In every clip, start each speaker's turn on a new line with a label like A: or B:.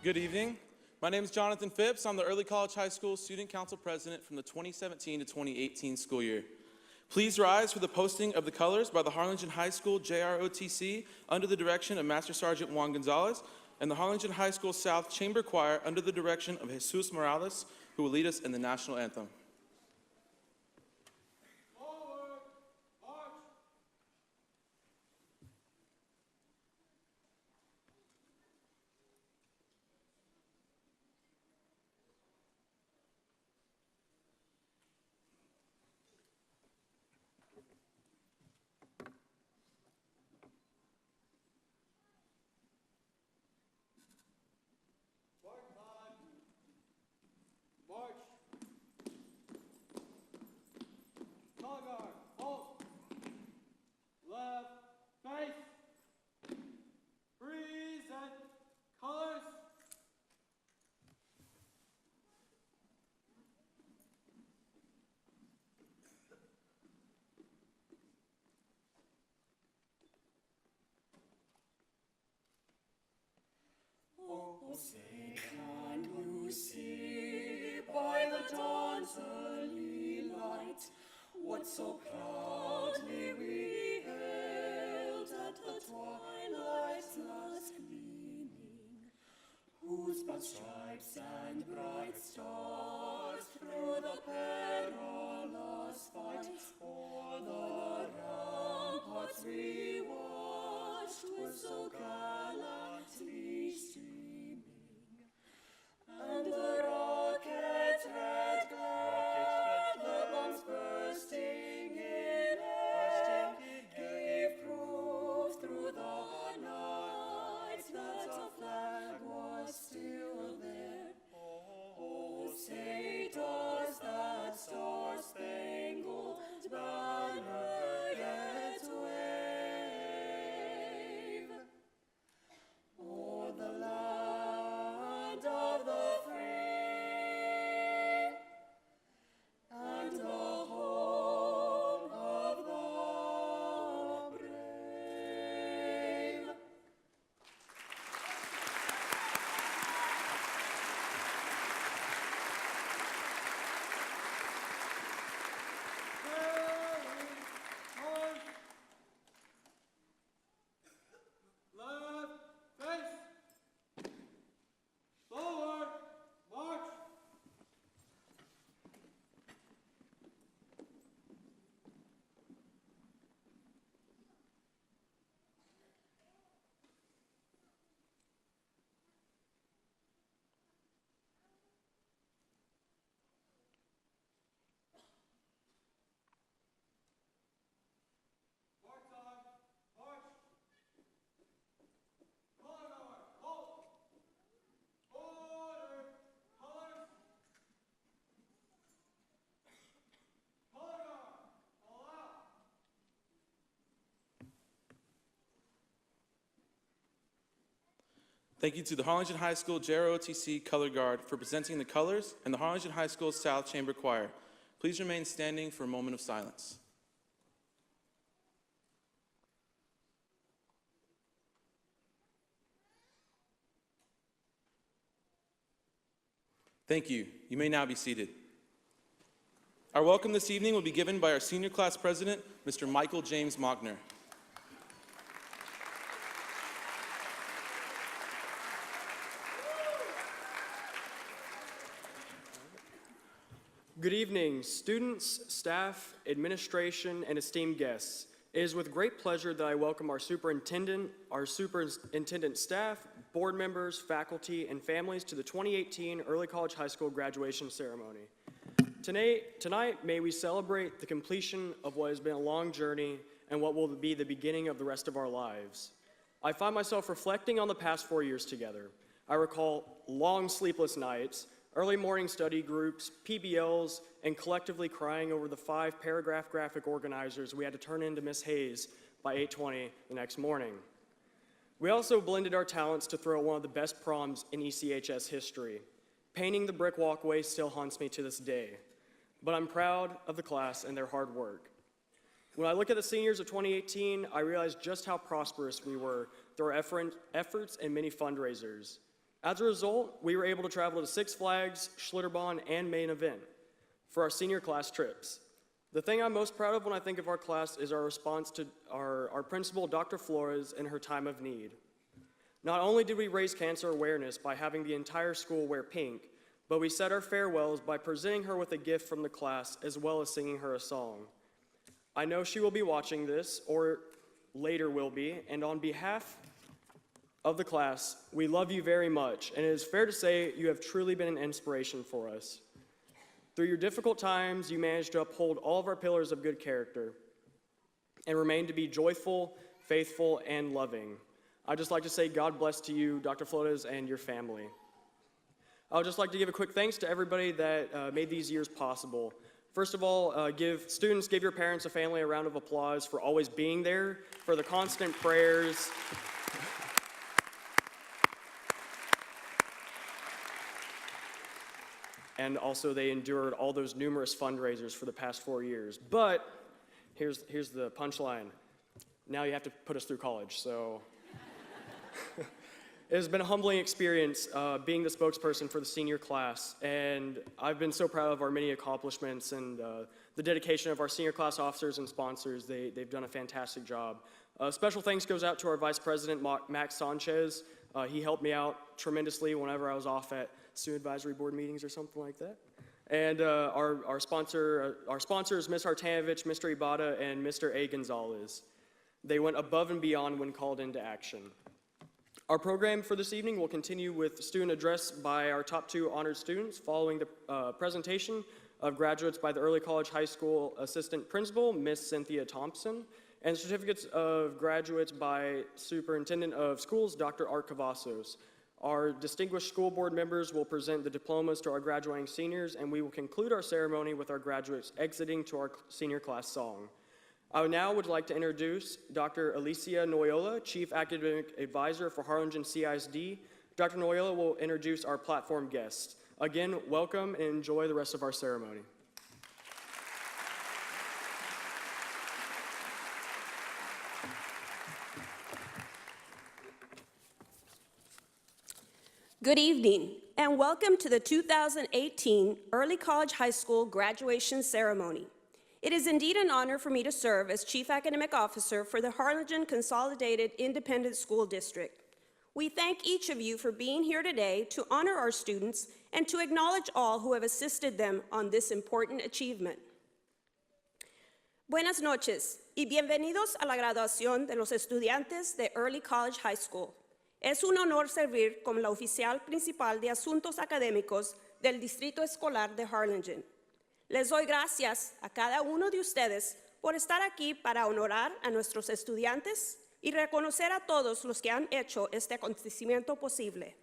A: Good evening. My name is Jonathan Phipps. I'm the Early College High School Student Council President from the 2017 to 2018 school year. Please rise for the posting of the colors by the Harlingen High School JROTC under the direction of Master Sergeant Juan Gonzalez and the Harlingen High School South Chamber Choir under the direction of Jesus Morales, who will lead us in the national anthem.
B: Say, can you see by the dawn's early light what so proudly we hailed at the twilight's last gleaming, whose broad stripes and bright stars through the perilous fight o'er the ramparts we watched with so gallantly streaming, and the rocket's red glare, the bombs bursting in air, gave proof through the night that a flag was still there. Oh, say does that star-spangled banner yet wave o'er the land of the free and the home of the brave? Left face, forward, march. March on, march. Color guard, hold. Order, colors. Color guard, all out.
A: Thank you to the Harlingen High School JROTC Color Guard for presenting the colors and the Harlingen High School South Chamber Choir. Please remain standing for a moment of silence. Thank you. You may now be seated. Our welcome this evening will be given by our senior class president, Mr. Michael James Mockner.
C: Good evening, students, staff, administration, and esteemed guests. It is with great pleasure that I welcome our superintendent staff, board members, faculty, and families to the 2018 Early College High School graduation ceremony. Tonight, may we celebrate the completion of what has been a long journey and what will be the beginning of the rest of our lives. I find myself reflecting on the past 4 years together. I recall long sleepless nights, early morning study groups, PBLs, and collectively crying over the 5-paragraph graphic organizers we had to turn in to Miss Hayes by 8:20 the next morning. We also blended our talents to throw one of the best proms in ECHS history. Painting the brick walkway still haunts me to this day, but I'm proud of the class and their hard work. When I look at the seniors of 2018, I realize just how prosperous we were through our efforts and many fundraisers. As a result, we were able to travel to Six Flags, Schlitterbahn, and Main Event for our senior class trips. The thing I'm most proud of when I think of our class is our response to our principal, Dr. Flores, in her time of need. Not only did we raise cancer awareness by having the entire school wear pink, but we said our farewells by presenting her with a gift from the class as well as singing her a song. I know she will be watching this, or later will be, and on behalf of the class, we love you very much, and it is fair to say you have truly been an inspiration for us. Through your difficult times, you managed to uphold all of our pillars of good character and remain to be joyful, faithful, and loving. I'd just like to say God bless to you, Dr. Flores, and your family. I would just like to give a quick thanks to everybody that made these years possible. First of all, give your parents and family a round of applause for always being there, for the constant prayers. And also they endured all those numerous fundraisers for the past 4 years. But here's the punchline. Now you have to put us through college, so. It has been a humbling experience being the spokesperson for the senior class, and I've been so proud of our many accomplishments and the dedication of our senior class officers and sponsors. They've done a fantastic job. Special thanks goes out to our Vice President, Max Sanchez. He helped me out tremendously whenever I was off at student advisory board meetings or something like that. And our sponsors, Ms. Hartanovich, Mr. Ibata, and Mr. A. Gonzalez. They went above and beyond when called into action. Our program for this evening will continue with student address by our top 2 honored students following the presentation of graduates by the Early College High School Assistant Principal, Miss Cynthia Thompson, and certificates of graduates by Superintendent of Schools, Dr. Art Cavazos. Our distinguished school board members will present the diplomas to our graduating seniors, and we will conclude our ceremony with our graduates exiting to our senior class song. I now would like to introduce Dr. Alicia Noyola, Chief Academic Advisor for Harlingen CISD. Dr. Noyola will introduce our platform guests. Again, welcome and enjoy the rest of our ceremony.
D: Good evening, and welcome to the 2018 Early College High School graduation ceremony. It is indeed an honor for me to serve as Chief Academic Officer for the Harlingen Consolidated Independent School District. We thank each of you for being here today to honor our students and to acknowledge all who have assisted them on this important achievement. Buenas noches y bienvenidos a la graduación de los estudiantes de Early College High School. Es un honor servir como la oficial principal de asuntos académicos del Distrito Escolar de Harlingen. Les doy gracias a cada uno de ustedes por estar aquí para honorar a nuestros estudiantes y reconocer a todos los que han hecho este acontecimiento posible.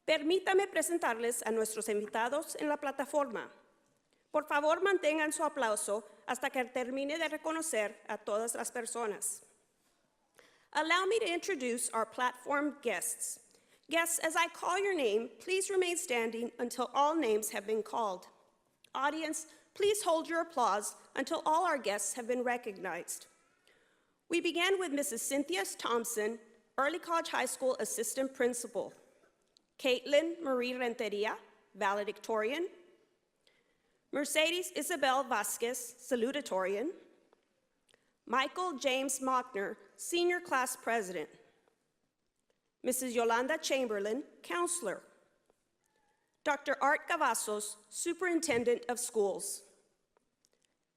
D: Permítame presentarles a nuestros invitados en la plataforma. Por favor, mantengan su aplauso hasta que termine de reconocer a todas las personas. Allow me to introduce our platform guests. Guests, as I call your name, please remain standing until all names have been called. Audience, please hold your applause until all our guests have been recognized. We begin with Mrs. Cynthia Thompson, Early College High School Assistant Principal. Caitlin Marie Renteria, Valedictorian. Mercedes Isabel Vasquez, Salutatorian. Michael James Mockner, Senior Class President. Mrs. Yolanda Chamberlain, Counselor. Dr. Art Cavazos, Superintendent of Schools.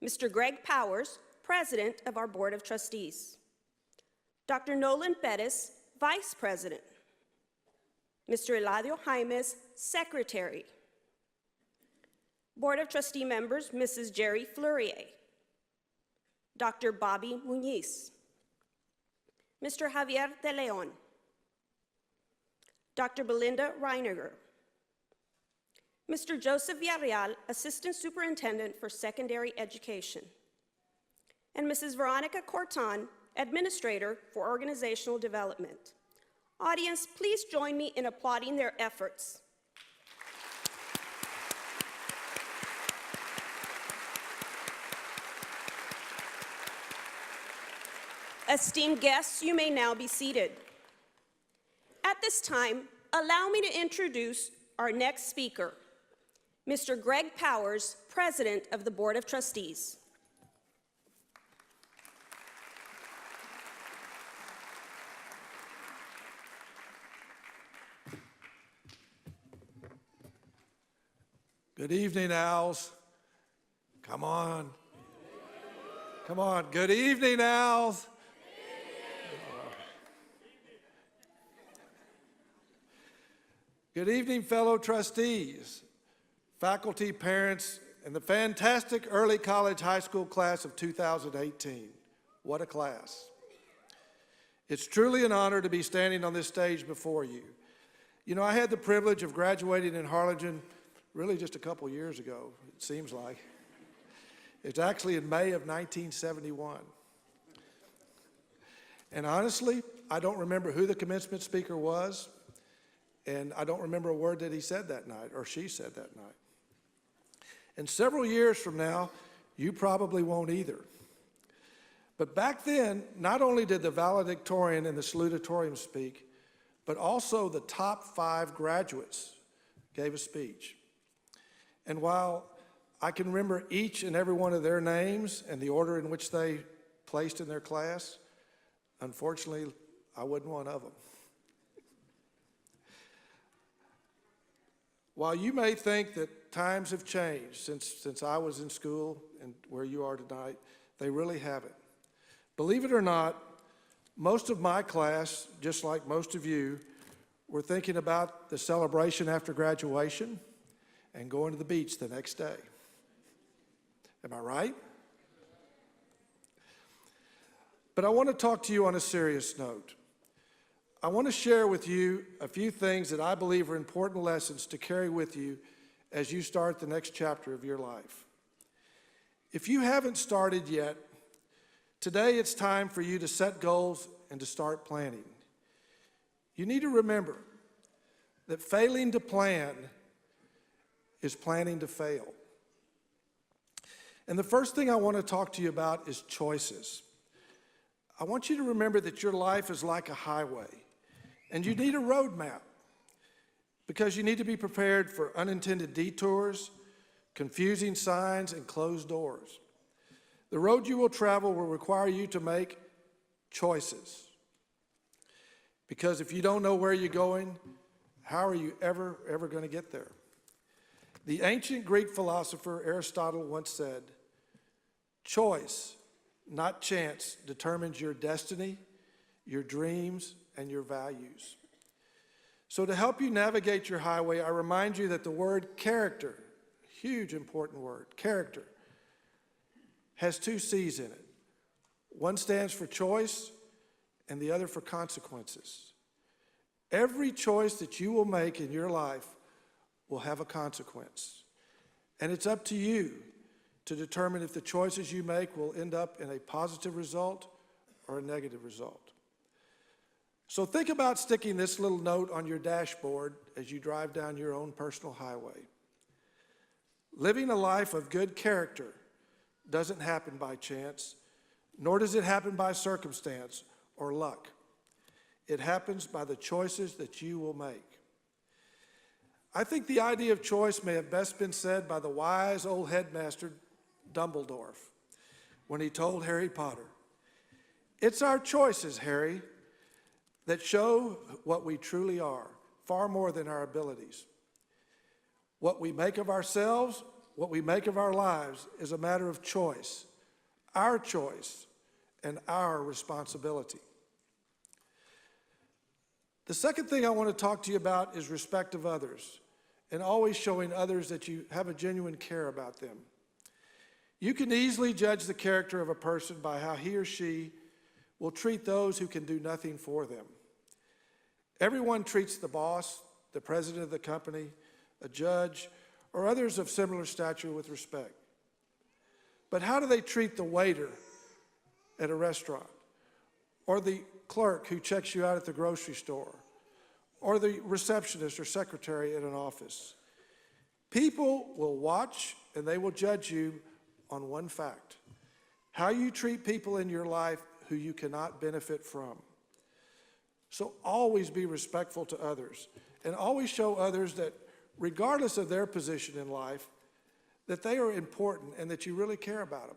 D: Mr. Greg Powers, President of our Board of Trustees. Dr. Nolan Pettis, Vice President. Mr. Eladio Jaimes, Secretary. Board of Trustee members, Mrs. Jerry Fleurier. Dr. Bobby Muniz. Mr. Javier De Leon. Dr. Belinda Reiniger. Mr. Joseph Villarreal, Assistant Superintendent for Secondary Education. And Mrs. Veronica Corton, Administrator for Organizational Development. Audience, please join me in applauding their efforts. Esteemed guests, you may now be seated. At this time, Allow me to introduce our next speaker, Mr. Greg Powers, President of the Board of Trustees.
E: Good evening, Owls. Come on. Come on. Good evening, Owls. Good evening, fellow trustees, faculty, parents, and the fantastic early college high school class of 2018. What a class. It's truly an honor to be standing on this stage before you. You know, I had the privilege of graduating in Harlingen really just a couple years ago, it seems like. It's actually in May of 1971. And honestly, I don't remember who the commencement speaker was, and I don't remember a word that he said that night, or she said that night. And several years from now, you probably won't either. But back then, not only did the valedictorian and the salutatorian speak, but also the top 5 graduates gave a speech. And while I can remember each and every one of their names and the order in which they placed in their class, unfortunately, I wasn't one of them. While you may think that times have changed since I was in school and where you are tonight, they really haven't. Believe it or not, most of my class, just like most of you, were thinking about the celebration after graduation and going to the beach the next day. Am I right? But I want to talk to you on a serious note. I want to share with you a few things that I believe are important lessons to carry with you as you start the next chapter of your life. If you haven't started yet, today it's time for you to set goals and to start planning. You need to remember that failing to plan is planning to fail. And the first thing I want to talk to you about is choices. I want you to remember that your life is like a highway, and you need a roadmap because you need to be prepared for unintended detours, confusing signs, and closed doors. The road you will travel will require you to make choices. Because if you don't know where you're going, how are you ever going to get there? The ancient Greek philosopher Aristotle once said, "Choice, not chance, determines your destiny, your dreams, and your values." So to help you navigate your highway, I remind you that the word character, huge important word, character, has 2 C's in it. One stands for choice and the other for consequences. Every choice that you will make in your life will have a consequence. And it's up to you to determine if the choices you make will end up in a positive result or a negative result. So think about sticking this little note on your dashboard as you drive down your own personal highway. Living a life of good character doesn't happen by chance, nor does it happen by circumstance or luck. It happens by the choices that you will make. I think the idea of choice may have best been said by the wise old headmaster Dumbledore when he told Harry Potter, "It's our choices, Harry, that show what we truly are, far more than our abilities. What we make of ourselves, what we make of our lives is a matter of choice, our choice, and our responsibility." The second thing I want to talk to you about is respect of others, and always showing others that you have a genuine care about them. You can easily judge the character of a person by how he or she will treat those who can do nothing for them. Everyone treats the boss, the president of the company, a judge, or others of similar stature with respect. But how do they treat the waiter at a restaurant, or the clerk who checks you out at the grocery store, or the receptionist or secretary at an office? People will watch and they will judge you on one fact: how you treat people in your life who you cannot benefit from. So always be respectful to others and always show others that regardless of their position in life, that they are important and that you really care about them.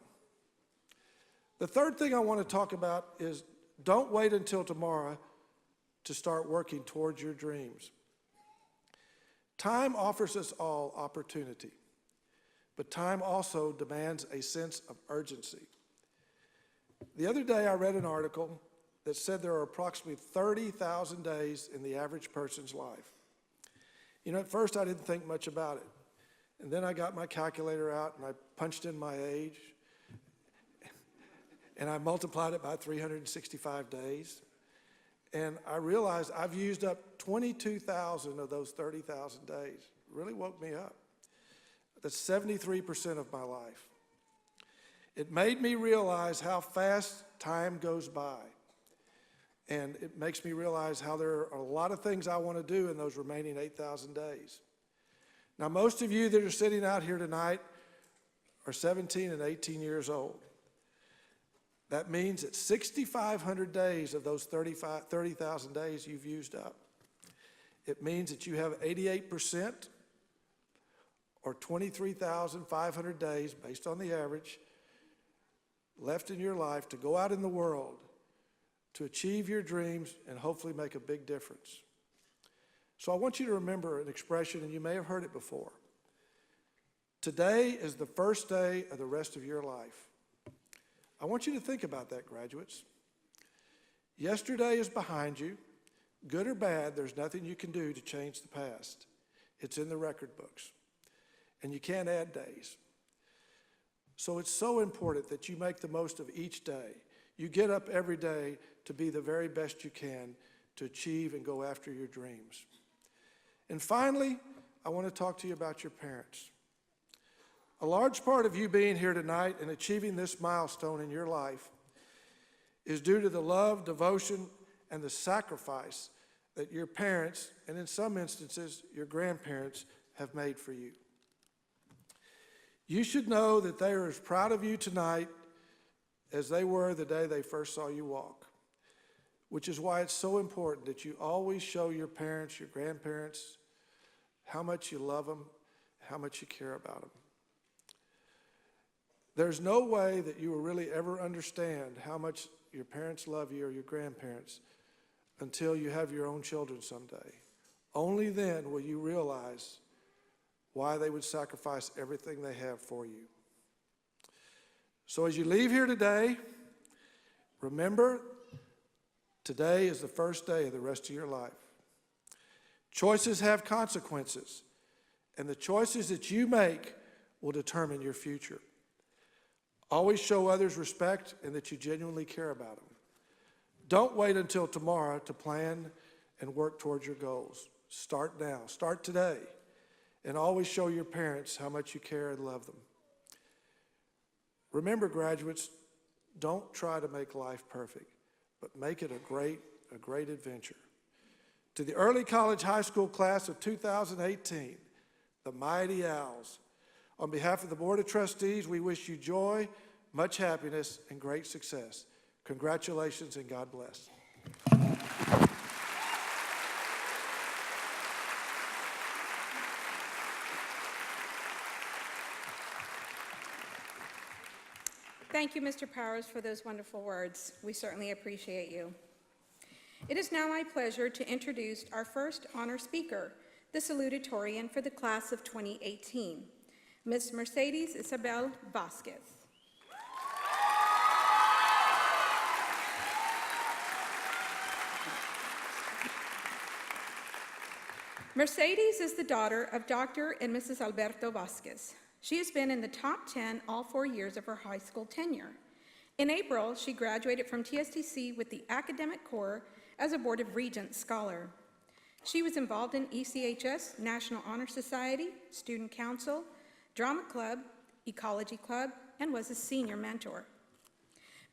E: The third thing I want to talk about is don't wait until tomorrow to start working towards your dreams. Time offers us all opportunity, but time also demands a sense of urgency. The other day I read an article that said there are approximately 30,000 days in the average person's life. You know, at first I didn't think much about it. And then I got my calculator out and I punched in my age and I multiplied it by 365 days. And I realized I've used up 22,000 of those 30,000 days. It really woke me up. That's 73% of my life. It made me realize how fast time goes by. And it makes me realize how there are a lot of things I want to do in those remaining 8,000 days. Now, most of you that are sitting out here tonight are 17 and 18 years old. That means that 6,500 days of those 30,000 days you've used up. It means that you have 88% or 23,500 days, based on the average, left in your life to go out in the world to achieve your dreams and hopefully make a big difference. So I want you to remember an expression, and you may have heard it before. Today is the first day of the rest of your life. I want you to think about that, graduates. Yesterday is behind you. Good or bad, there's nothing you can do to change the past. It's in the record books, and you can't add days. So it's so important that you make the most of each day. You get up every day to be the very best you can to achieve and go after your dreams. And finally, I want to talk to you about your parents. A large part of you being here tonight and achieving this milestone in your life is due to the love, devotion, and the sacrifice that your parents, and in some instances, your grandparents, have made for you. You should know that they are as proud of you tonight as they were the day they first saw you walk, which is why it's so important that you always show your parents, your grandparents, how much you love them, how much you care about them. There's no way that you will really ever understand how much your parents love you or your grandparents until you have your own children someday. Only then will you realize why they would sacrifice everything they have for you. So as you leave here today, remember, today is the first day of the rest of your life. Choices have consequences, and the choices that you make will determine your future. Always show others respect and that you genuinely care about them. Don't wait until tomorrow to plan and work towards your goals. Start now. Start today. And always show your parents how much you care and love them. Remember, graduates, don't try to make life perfect, but make it a great adventure. To the early college high school class of 2018, the Mighty Owls, on behalf of the Board of Trustees, we wish you joy, much happiness, and great success. Congratulations and God bless.
F: Thank you, Mr. Powers, for those wonderful words. We certainly appreciate you. It is now my pleasure to introduce our first honor speaker, the salutatorian for the class of 2018, Ms. Mercedes Isabel Vasquez. Mercedes is the daughter of Dr. and Mrs. Alberto Vasquez. She has been in the top 10 all 4 years of her high school tenure. In April, she graduated from TSTC with the Academic Corps as a Board of Regents scholar. She was involved in ECHS, National Honor Society, Student Council, Drama Club, Ecology Club, and was a senior mentor.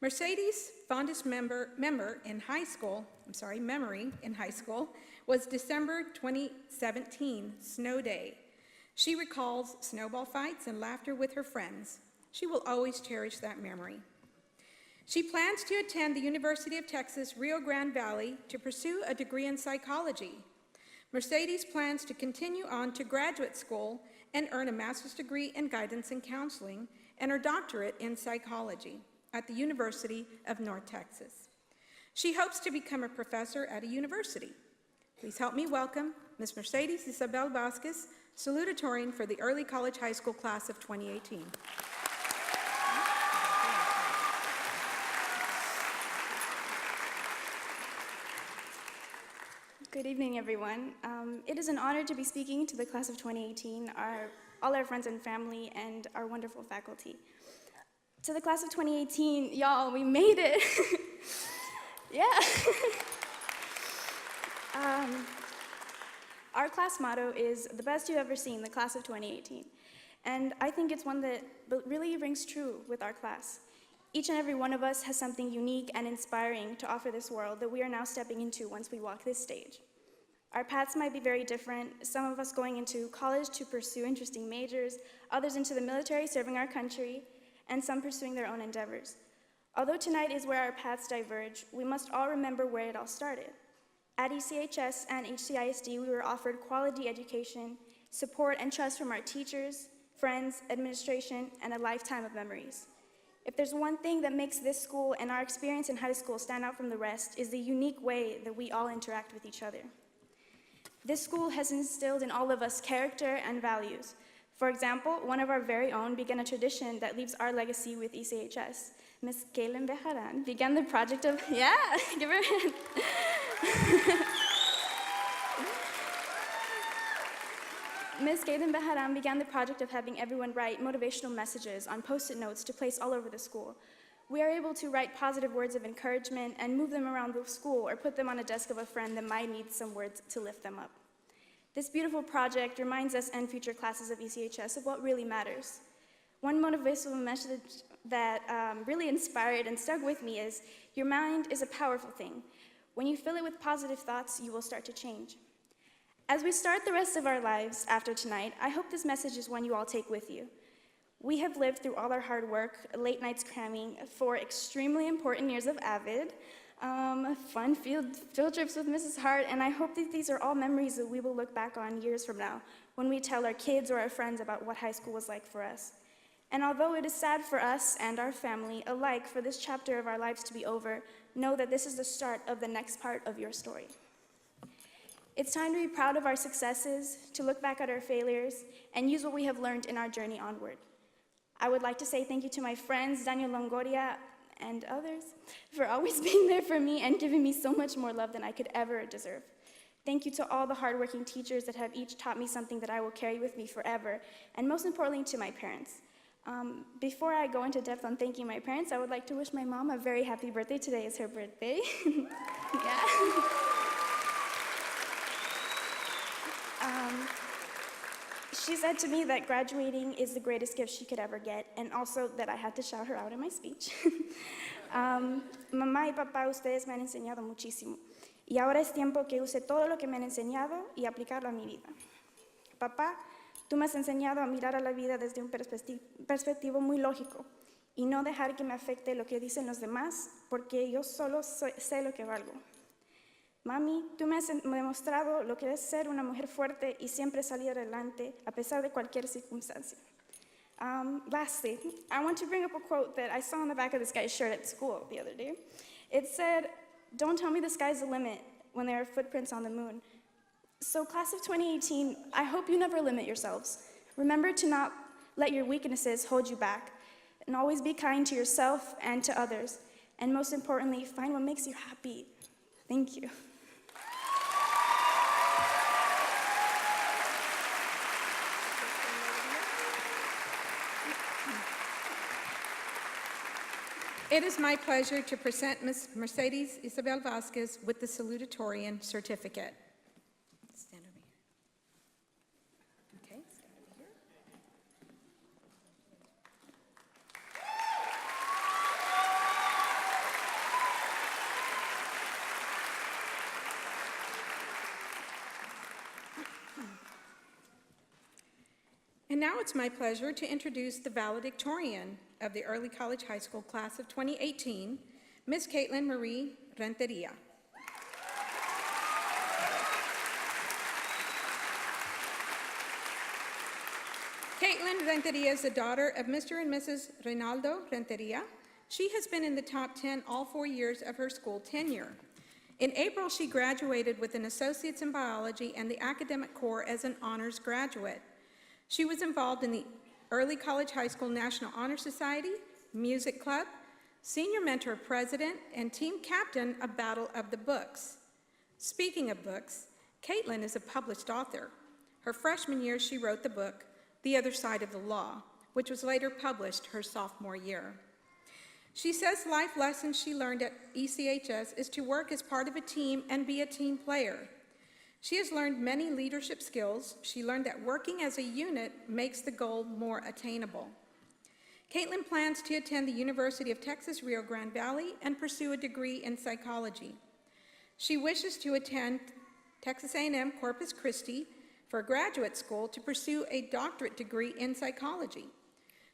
F: Mercedes' fondest memory in high school was December 2017 snow day. She recalls snowball fights and laughter with her friends. She will always cherish that memory. She plans to attend the University of Texas, Rio Grande Valley to pursue a degree in psychology. Mercedes plans to continue on to graduate school and earn a master's degree in guidance and counseling and her doctorate in psychology at the University of North Texas. She hopes to become a professor at a university. Please help me welcome Ms. Mercedes Isabel Vasquez, salutatorian for the Early College High School class of 2018.
G: Good evening, everyone. It is an honor to be speaking to the class of 2018, all our friends and family, and our wonderful faculty. To the class of 2018, y'all, we made it. Yeah. Our class motto is the best you've ever seen, the class of 2018. And I think it's one that really rings true with our class. Each and every one of us has something unique and inspiring to offer this world that we are now stepping into once we walk this stage. Our paths might be very different, some of us going into college to pursue interesting majors, others into the military serving our country, and some pursuing their own endeavors. Although tonight is where our paths diverge, we must all remember where it all started. At ECHS and HCISD, we were offered quality education, support, and trust from our teachers, friends, administration, and a lifetime of memories. If there's one thing that makes this school and our experience in high school stand out from the rest is the unique way that we all interact with each other. This school has instilled in all of us character and values. For example, one of our very own began a tradition that leaves our legacy with ECHS. Ms. Kaylin Bejaran began the project of, yeah, give her a hand. Ms. Kaylin Bejaran began the project of having everyone write motivational messages on Post-it notes to place all over the school. We are able to write positive words of encouragement and move them around the school or put them on a desk of a friend that might need some words to lift them up. This beautiful project reminds us and future classes of ECHS of what really matters. One motivational message that really inspired and stuck with me is, your mind is a powerful thing. When you fill it with positive thoughts, you will start to change. As we start the rest of our lives after tonight, I hope this message is one you all take with you. We have lived through all our hard work, late nights cramming, 4 extremely important years of AVID, fun field trips with Mrs. Hart, and I hope that these are all memories that we will look back on years from now when we tell our kids or our friends about what high school was like for us. And although it is sad for us and our family alike for this chapter of our lives to be over, know that this is the start of the next part of your story. It's time to be proud of our successes, to look back at our failures, and use what we have learned in our journey onward. I would like to say thank you to my friends, Daniel Longoria and others, for always being there for me and giving me so much more love than I could ever deserve. Thank you to all the hardworking teachers that have each taught me something that I will carry with me forever, and most importantly, to my parents. Before I go into depth on thanking my parents, I would like to wish my mom a very happy birthday. Today is her birthday. Yeah. She said to me that graduating is the greatest gift she could ever get, and also that I had to shout her out in my speech. Mamá y papá, ustedes me han enseñado muchísimo, y ahora es tiempo que use todo lo que me han enseñado y aplicarlo a mi vida. Papá, tú me has enseñado a mirar a la vida desde un perspectivo muy lógico, y no dejar que me afecte lo que dicen los demás, porque yo solo sé lo que valgo. Mami, tú me has demostrado lo que es ser una mujer fuerte y siempre salir adelante a pesar de cualquier circunstancia. Lastly, I want to bring up a quote that I saw on the back of this guy's shirt at school the other day. It said, "Don't tell me the sky's the limit when there are footprints on the moon." So class of 2018, I hope you never limit yourselves. Remember to not let your weaknesses hold you back, and always be kind to yourself and to others. And most importantly, find what makes you happy. Thank you.
F: It is my pleasure to present Ms. Mercedes Isabel Vasquez with the salutatorian certificate. Stand over here. Okay, stand over here. And now it's my pleasure to introduce the valedictorian. of the Early College High School Class of 2018, Ms. Caitlin Marie Renteria. Caitlin Renteria is the daughter of Mr. and Mrs. Reynaldo Renteria. She has been in the top 10 all 4 years of her school tenure. In April, she graduated with an associate's in biology and the academic corps as an honors graduate. She was involved in the Early College High School National Honor Society, Music Club, Senior Mentor President, and team captain of Battle of the Books. Speaking of books, Caitlin is a published author. Her freshman year, she wrote the book, The Other Side of the Law, which was later published her sophomore year. She says life lessons she learned at ECHS is to work as part of a team and be a team player. She has learned many leadership skills. She learned that working as a unit makes the goal more attainable. Caitlin plans to attend the University of Texas Rio Grande Valley and pursue a degree in psychology. She wishes to attend Texas A&M Corpus Christi for graduate school to pursue a doctorate degree in psychology.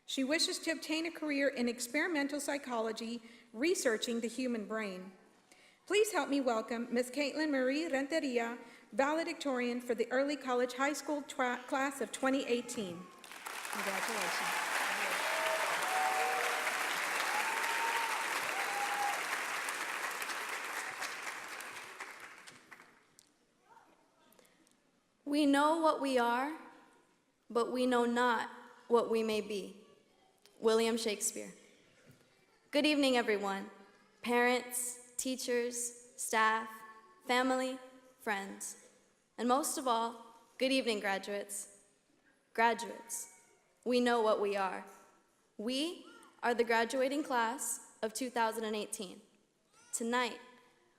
F: She wishes to obtain a career in experimental psychology, researching the human brain. Please help me welcome Ms. Caitlin Marie Renteria, valedictorian for the Early College High School Class of 2018. Congratulations.
H: We know what we are, but we know not what we may be. William Shakespeare. Good evening, everyone. Parents, teachers, staff, family, friends, and most of all, good evening, graduates. Graduates, we know what we are. We are the graduating class of 2018. Tonight,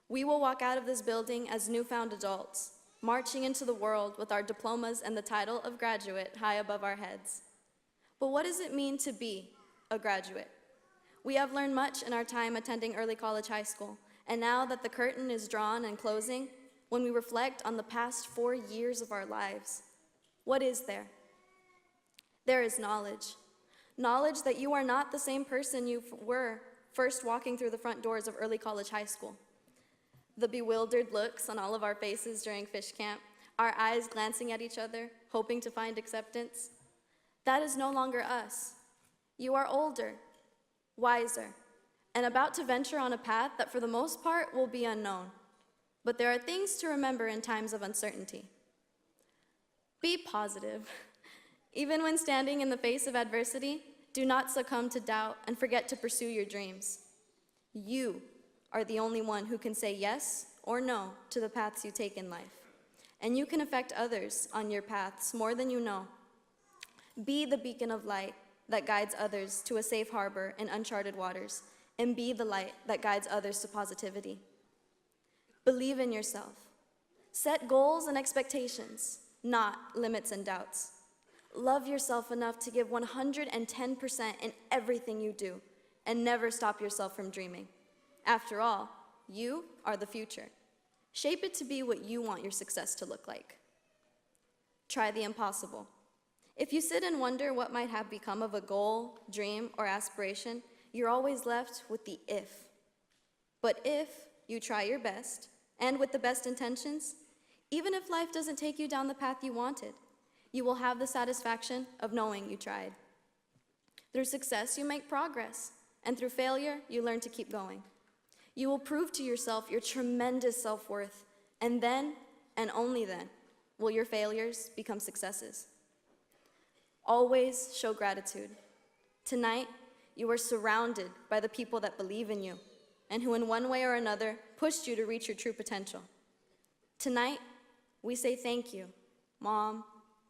H: we will walk out of this building as newfound adults, marching into the world with our diplomas and the title of graduate high above our heads. But what does it mean to be a graduate? We have learned much in our time attending Early College High School, and now that the curtain is drawn and closing, when we reflect on the past 4 years of our lives, what is there? There is knowledge. Knowledge that you are not the same person you were first walking through the front doors of Early College High School. The bewildered looks on all of our faces during fish camp, our eyes glancing at each other, hoping to find acceptance. That is no longer us. You are older, wiser, and about to venture on a path that for the most part will be unknown. But there are things to remember in times of uncertainty. Be positive. Even when standing in the face of adversity, do not succumb to doubt and forget to pursue your dreams. You are the only one who can say yes or no to the paths you take in life. And you can affect others on your paths more than you know. Be the beacon of light that guides others to a safe harbor in uncharted waters, and be the light that guides others to positivity. Believe in yourself. Set goals and expectations, not limits and doubts. Love yourself enough to give 110% in everything you do, and never stop yourself from dreaming. After all, you are the future. Shape it to be what you want your success to look like. Try the impossible. If you sit and wonder what might have become of a goal, dream, or aspiration, you're always left with the if. But if you try your best, and with the best intentions, even if life doesn't take you down the path you wanted, you will have the satisfaction of knowing you tried. Through success, you make progress, and through failure, you learn to keep going. You will prove to yourself your tremendous self-worth, and then, and only then, will your failures become successes. Always show gratitude. Tonight, you are surrounded by the people that believe in you, and who in one way or another pushed you to reach your true potential. Tonight, we say thank you, Mom,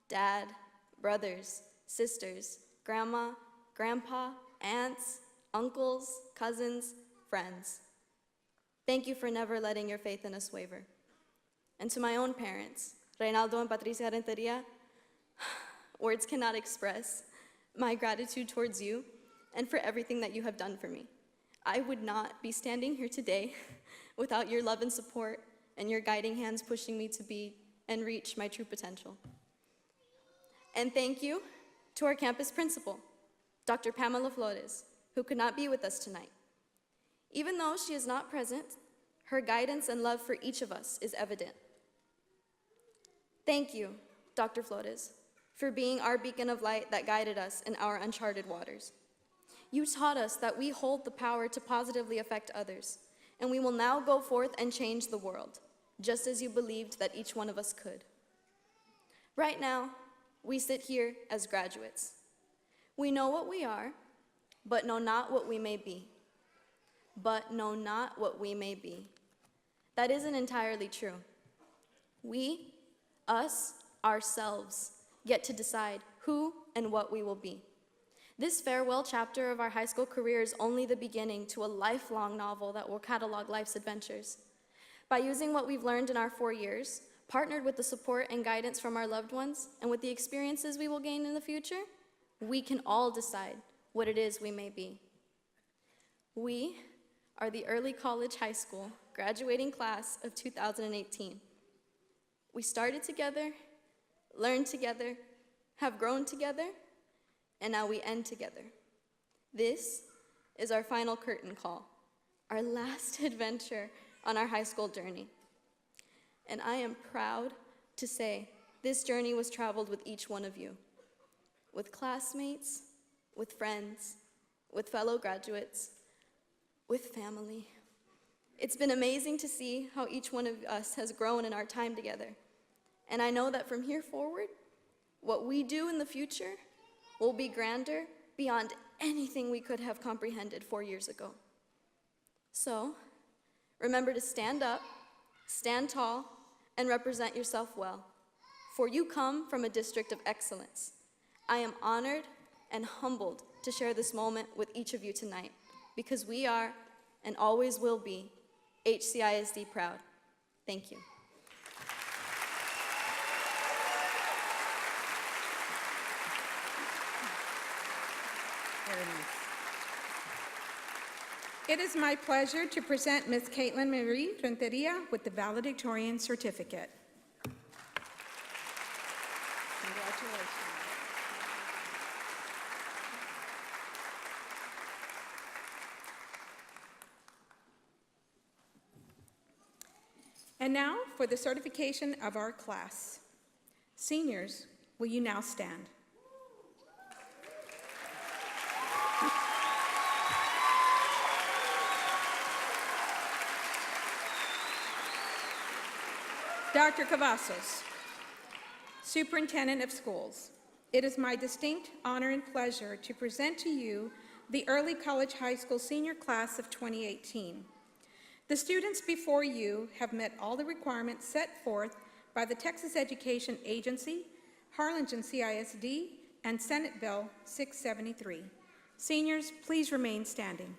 H: Dad, brothers, sisters, Grandma, Grandpa, aunts, uncles, cousins, friends. Thank you for never letting your faith in us waver. And to my own parents, Reynaldo and Patricia Renteria, words cannot express my gratitude towards you and for everything that you have done for me. I would not be standing here today without your love and support and your guiding hands pushing me to be and reach my true potential. And thank you to our campus principal, Dr. Pamela Flores, who could not be with us tonight. Even though she is not present, her guidance and love for each of us is evident. Thank you, Dr. Flores, for being our beacon of light that guided us in our uncharted waters. You taught us that we hold the power to positively affect others, and we will now go forth and change the world, just as you believed that each one of us could. Right now, we sit here as graduates. We know what we are, but know not what we may be. But know not what we may be. That isn't entirely true. We, us, ourselves, get to decide who and what we will be. This farewell chapter of our high school career is only the beginning to a lifelong novel that will catalog life's adventures. By using what we've learned in our 4 years, partnered with the support and guidance from our loved ones, and with the experiences we will gain in the future, we can all decide what it is we may be. We are the early college high school graduating class of 2018. We started together, learned together, have grown together, and now we end together. This is our final curtain call, our last adventure on our high school journey. And I am proud to say this journey was traveled with each one of you, with classmates, with friends, with fellow graduates, with family. It's been amazing to see how each one of us has grown in our time together. And I know that from here forward, what we do in the future will be grander beyond anything we could have comprehended 4 years ago. So, remember to stand up, stand tall, and represent yourself well, for you come from a district of excellence. I am honored and humbled to share this moment with each of you tonight, because we are, and always will be, HCISD proud. Thank you.
F: It is my pleasure to present Ms. Caitlin Marie Renteria with the Valedictorian Certificate. Congratulations. And now for the certification of our class. Seniors, will you now stand? Dr. Cavazos, Superintendent of Schools, it is my distinct honor and pleasure to present to you the Early College High School Senior Class of 2018. The students before you have met all the requirements set forth by the Texas Education Agency, Harlingen CISD, and Senate Bill 673. Seniors, please remain standing.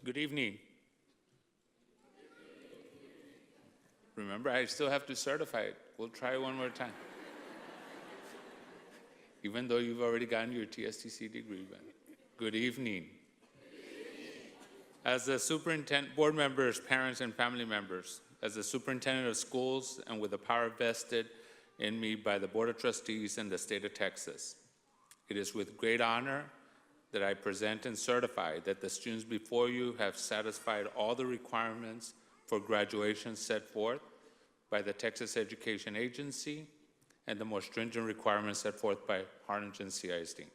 I: Good evening. Remember, I still have to certify it. We'll try one more time. Even though you've already gotten your TSTC degree, but good evening. As the superintendent, board members, parents, and family members, as the superintendent of schools, and with the power vested in me by the Board of Trustees and the state of Texas, it is with great honor that I present and certify that the students before you have satisfied all the requirements for graduation set forth by the Texas Education Agency and the more stringent requirements set forth by Harlingen CISD.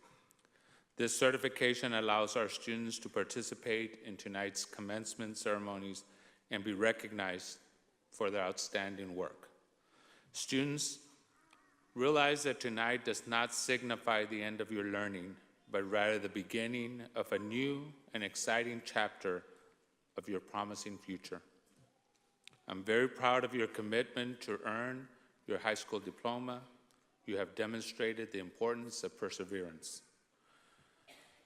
I: This certification allows our students to participate in tonight's commencement ceremonies and be recognized for their outstanding work. Students, realize that tonight does not signify the end of your learning, but rather the beginning of a new and exciting chapter of your promising future. I'm very proud of your commitment to earn your high school diploma. You have demonstrated the importance of perseverance.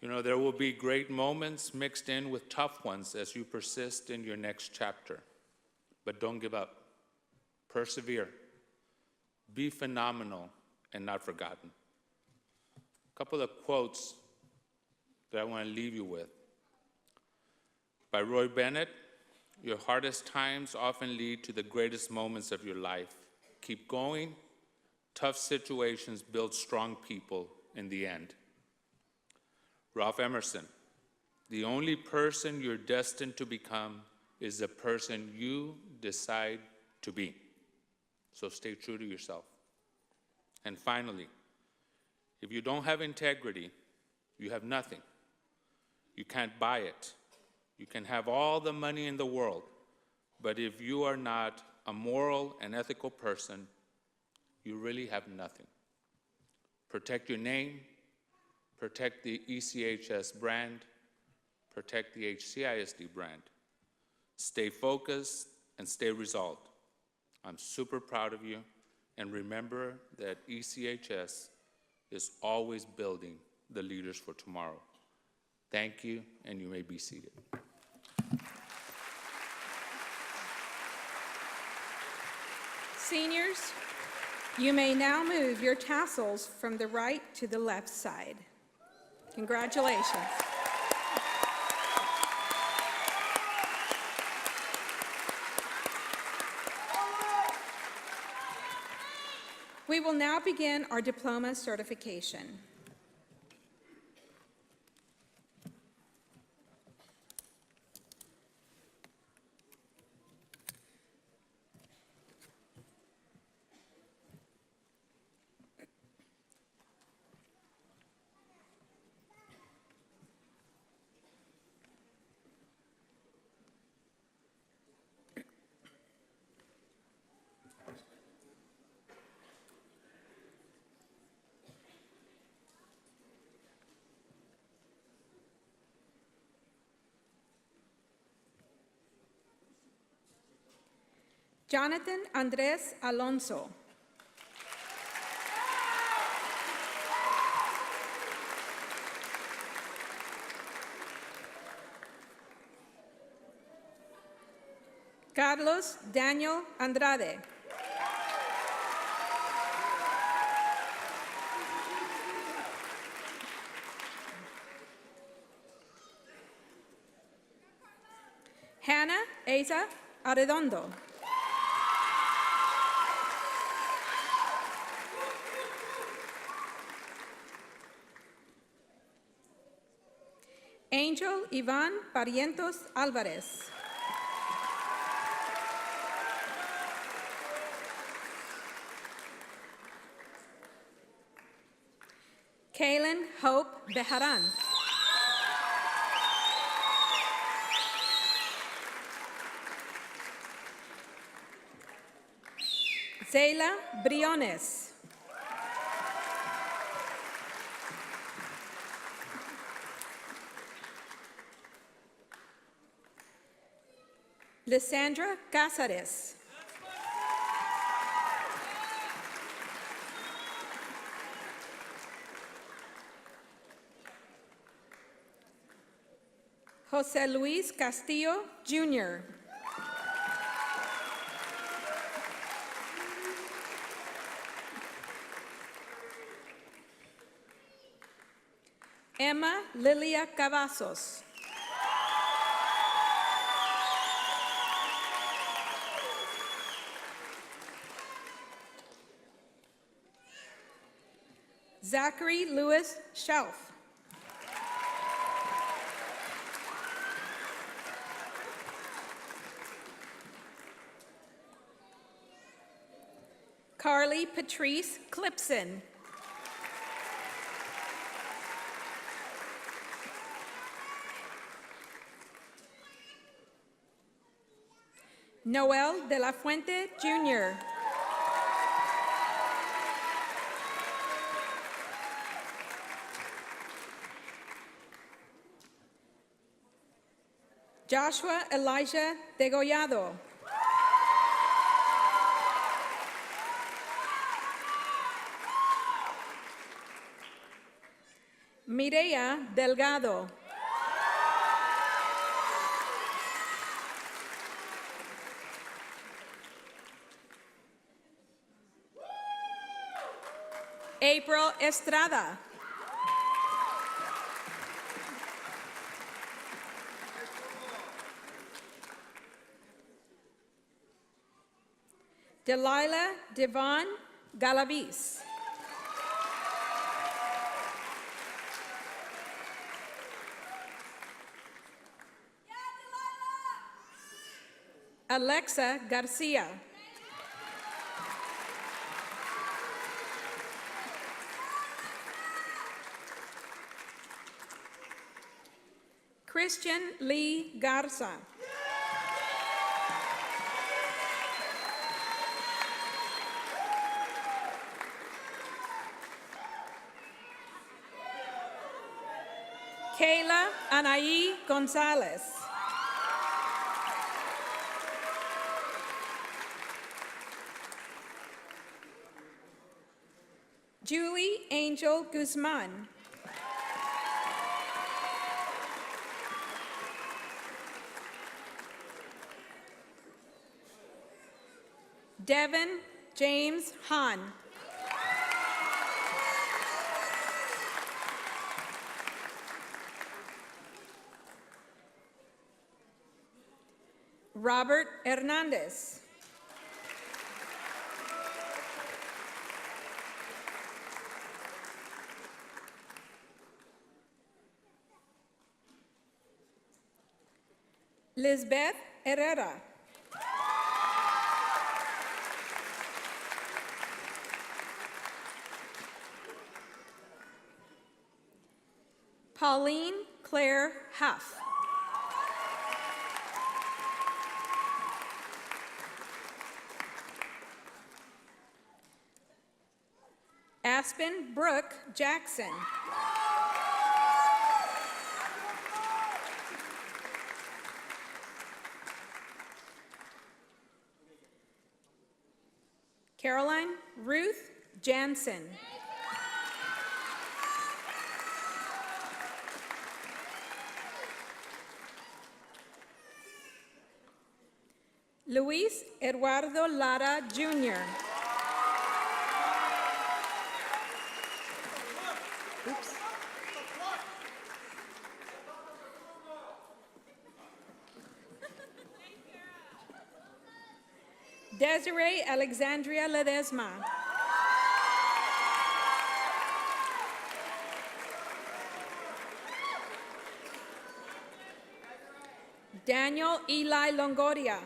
I: You know, there will be great moments mixed in with tough ones as you persist in your next chapter. But don't give up. Persevere. Be phenomenal and not forgotten. A couple of quotes that I want to leave you with. By Roy Bennett, your hardest times often lead to the greatest moments of your life. Keep going. Tough situations build strong people in the end. Ralph Emerson, the only person you're destined to become is the person you decide to be. So stay true to yourself. And finally, if you don't have integrity, you have nothing. You can't buy it. You can have all the money in the world, but if you are not a moral and ethical person, you really have nothing. Protect your name, protect the ECHS brand, protect the HCISD brand. Stay focused and stay resolved. I'm super proud of you, and remember that ECHS is always building the leaders for tomorrow. Thank you, and you may be seated.
F: Seniors, you may now move your tassels from the right to the left side. Congratulations. We will now begin our diploma certification. Jonathan Andres Alonso. Carlos Daniel Andrade. Hannah Asa Arredondo. Angel Iván Parientos Álvarez. Kaylin Hope Bejarán. Zayla Briones. Lysandra Cázares. José Luis Castillo, Jr. Emma Lilia Cavazos. Zachary Lewis Shelf. Carly Patrice Clipson. Noel de la Fuente, Jr. Joshua Elijah Degollado. Mireya Delgado. April Estrada. Delilah Devon Galavis. Alexa Garcia. Christian Lee Garza. Kayla Anaí Gonzalez. Julie Angel Guzman. Devin James Hahn. Robert Hernandez. Lisbeth Herrera. Pauline Claire Huff. Aspen Brooke Jackson. Caroline Ruth Jansen. Luis Eduardo Lara Jr. Oops. Desiree Alexandria Ledesma. Daniel Eli Longoria.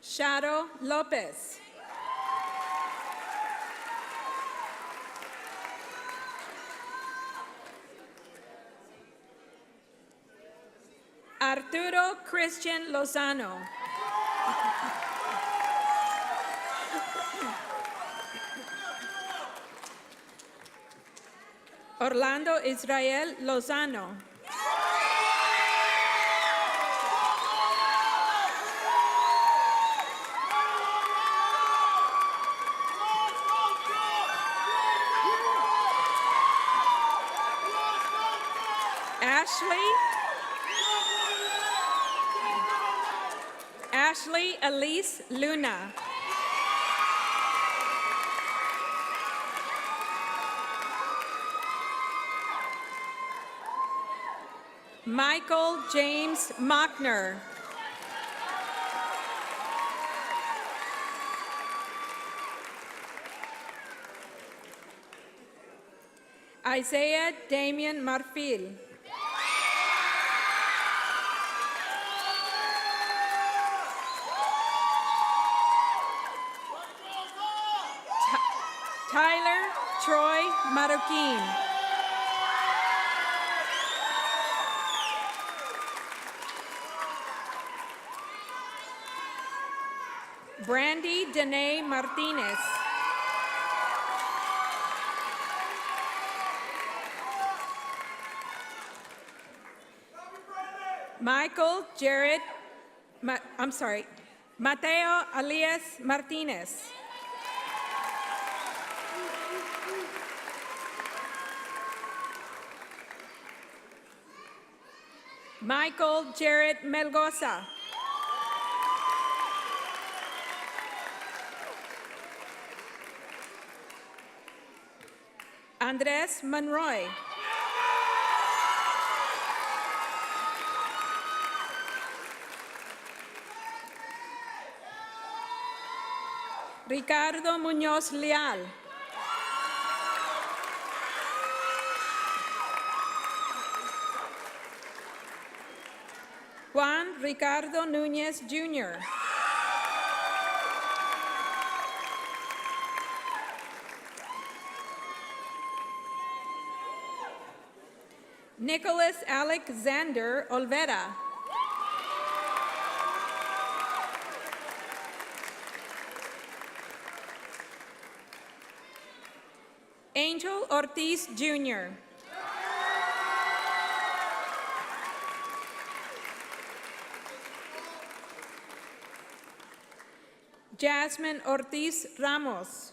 F: Shadow Lopez. Arturo Christian Lozano. Orlando Israel Lozano. Ashley Elise Luna. Michael James Mockner. Isaiah Damian Marfil. Tyler Troy Marroquin. Brandy Danae Martinez. Michael Jared, Mateo Elias Martinez. Michael Jared Melgoza. Andres Monroy. Ricardo Muñoz Leal. Juan Ricardo Núñez Jr. Nicholas Alexander Olvera. Angel Ortiz Jr. Jasmine Ortiz Ramos.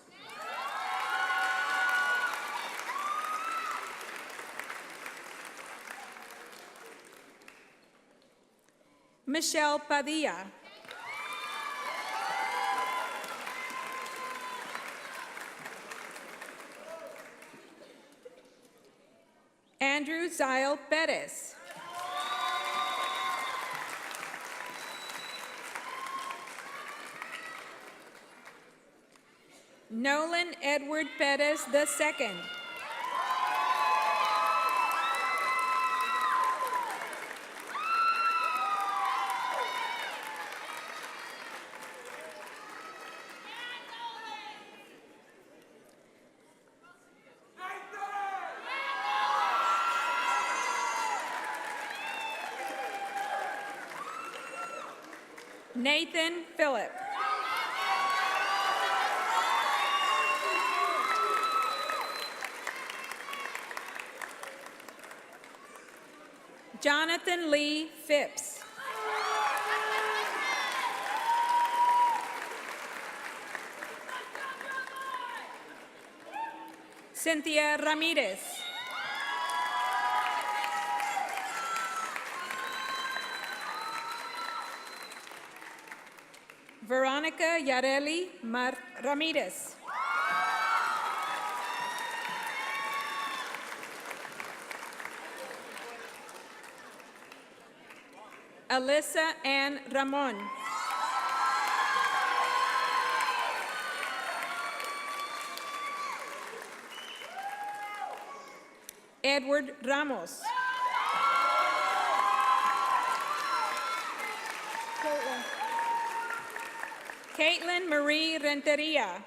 F: Michelle Padilla. Andrew Zyle Perez. Nolan Edward Perez II. Nathan Phillip. Jonathan Lee Phipps. Cynthia Ramirez. Veronica Yareli Ramirez. Alyssa Ann Ramon. Edward Ramos. Caitlin Marie Renteria.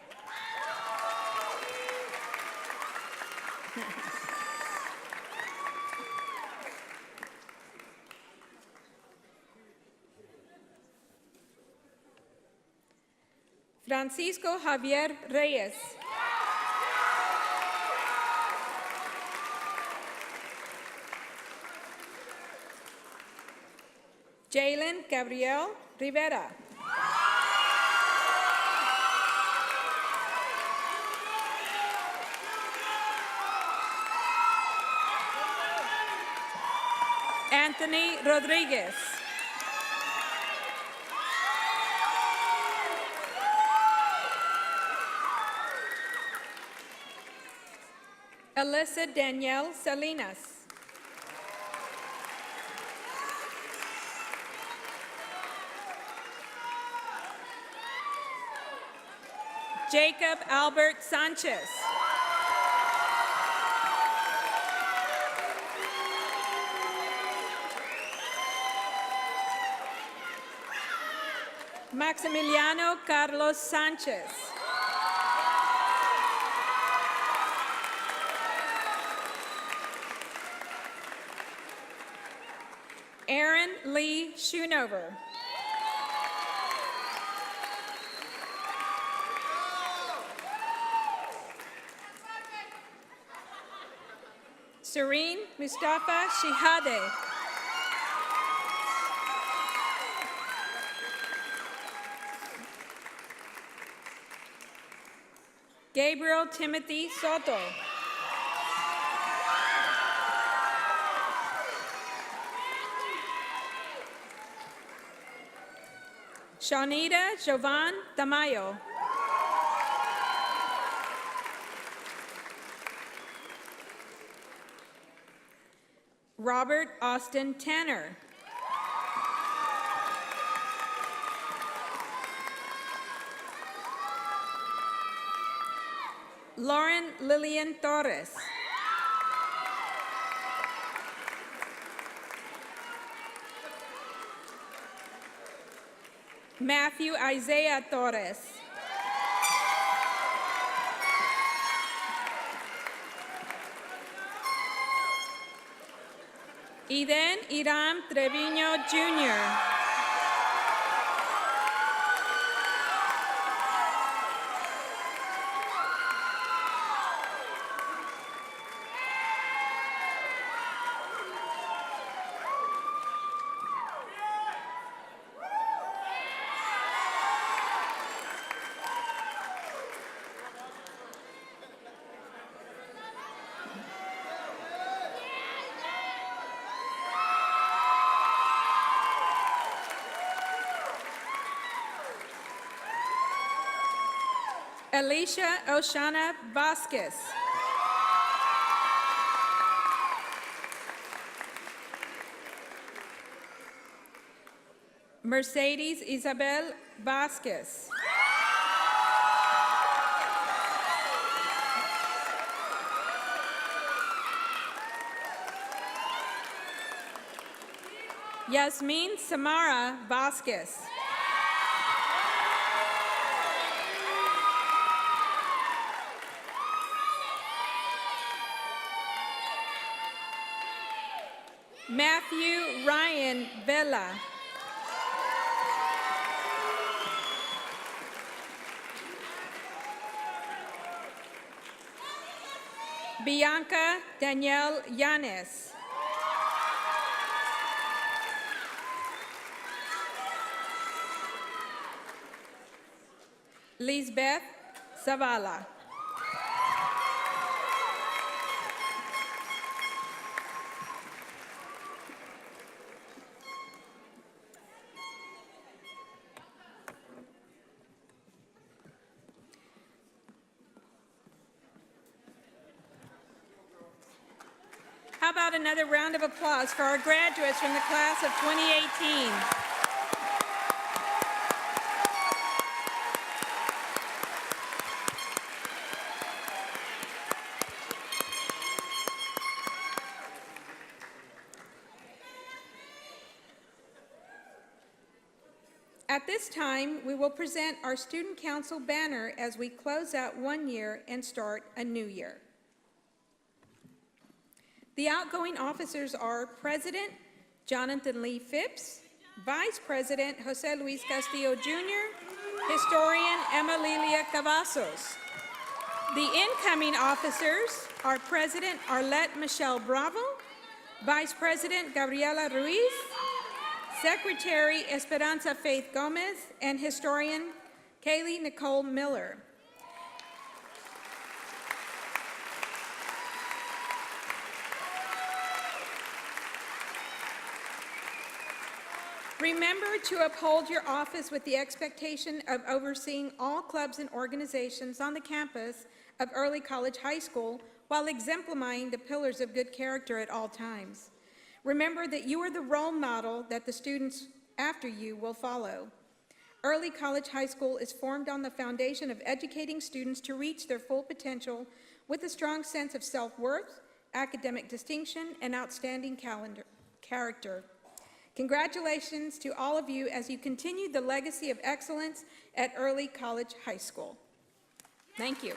F: Francisco Javier Reyes. Jalen Gabriel Rivera. Anthony Rodriguez. Alyssa Danielle Salinas. Jacob Albert Sanchez. Maximiliano Carlos Sanchez. Aaron Lee Schoonover. Serene Mustafa Shihade. Gabriel Timothy Soto. Shawnita Jovan Tamayo. Robert Austin Tanner. Lauren Lillian Torres. Matthew Isaiah Torres. Eden Iram Treviño Jr. Alicia Oshana Vasquez. Mercedes Isabel Vasquez. Yasmin Samara Vasquez. Matthew Ryan Vela. Bianca Danielle Yanes. Lisbeth Zavala. How about another round of applause for our graduates from the class of 2018? At this time, we will present our Student Council banner as we close out one year and start a new year. The outgoing officers are President Jonathan Lee Phipps, Vice President Jose Luis Castillo Jr., Historian Emma Lilia Cavazos. The incoming officers are President Arlette Michelle Bravo, Vice President Gabriela Ruiz, Secretary Esperanza Faith Gomez, and Historian Kaylee Nicole Miller. Remember to uphold your office with the expectation of overseeing all clubs and organizations on the campus of Early College High School while exemplifying the pillars of good character at all times. Remember that you are the role model that the students after you will follow. Early College High School is formed on the foundation of educating students to reach their full potential with a strong sense of self-worth, academic distinction, and outstanding character. Congratulations to all of you as you continue the legacy of excellence at Early College High School. Thank you.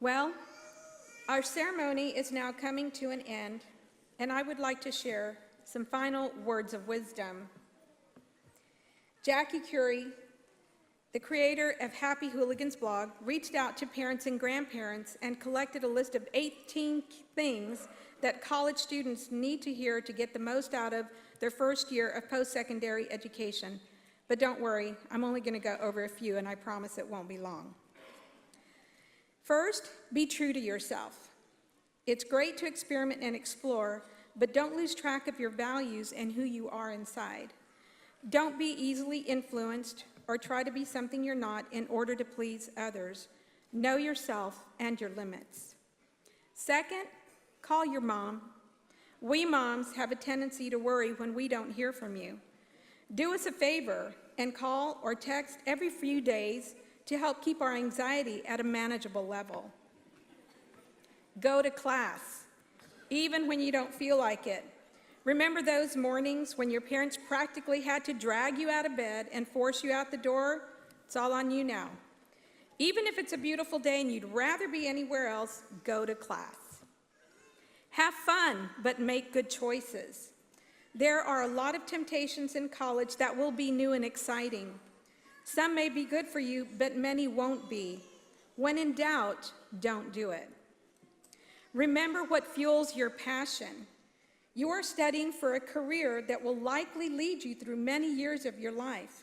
F: Well, our ceremony is now coming to an end, and I would like to share some final words of wisdom. Jackie Curie, the creator of Happy Hooligans blog, reached out to parents and grandparents and collected a list of 18 things that college students need to hear to get the most out of their first year of post-secondary education. But don't worry, I'm only going to go over a few, and I promise it won't be long. First, be true to yourself. It's great to experiment and explore, but don't lose track of your values and who you are inside. Don't be easily influenced or try to be something you're not in order to please others. Know yourself and your limits. Second, Call your mom. We moms have a tendency to worry when we don't hear from you. Do us a favor and call or text every few days to help keep our anxiety at a manageable level. Go to class, even when you don't feel like it. Remember those mornings when your parents practically had to drag you out of bed and force you out the door? It's all on you now. Even if it's a beautiful day and you'd rather be anywhere else, go to class. Have fun, but make good choices. There are a lot of temptations in college that will be new and exciting. Some may be good for you, but many won't be. When in doubt, don't do it. Remember what fuels your passion. You are studying for a career that will likely lead you through many years of your life.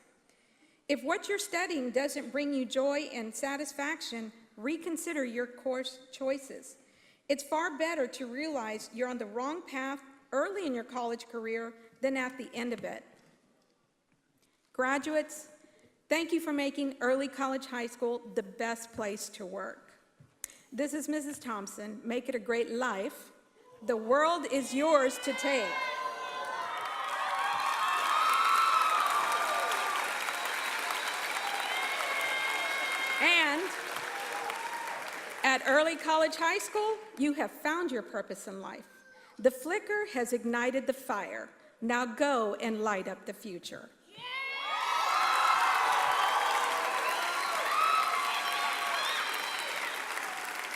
F: If what you're studying doesn't bring you joy and satisfaction, reconsider your course choices. It's far better to realize you're on the wrong path early in your college career than at the end of it. Graduates, thank you for making early college high school the best place to work. This is Mrs. Thompson. Make it a great life. The world is yours to take. And at Early College High School, you have found your purpose in life. The flicker has ignited the fire. Now go and light up the future.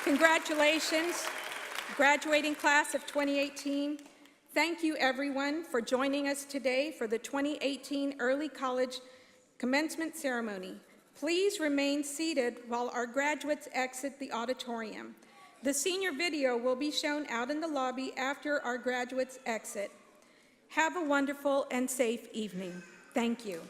F: Congratulations, graduating class of 2018. Thank you, everyone, for joining us today for the 2018 Early College Commencement Ceremony. Please remain seated while our graduates exit the auditorium. The senior video will be shown out in the lobby after our graduates exit. Have a wonderful and safe evening. Thank you.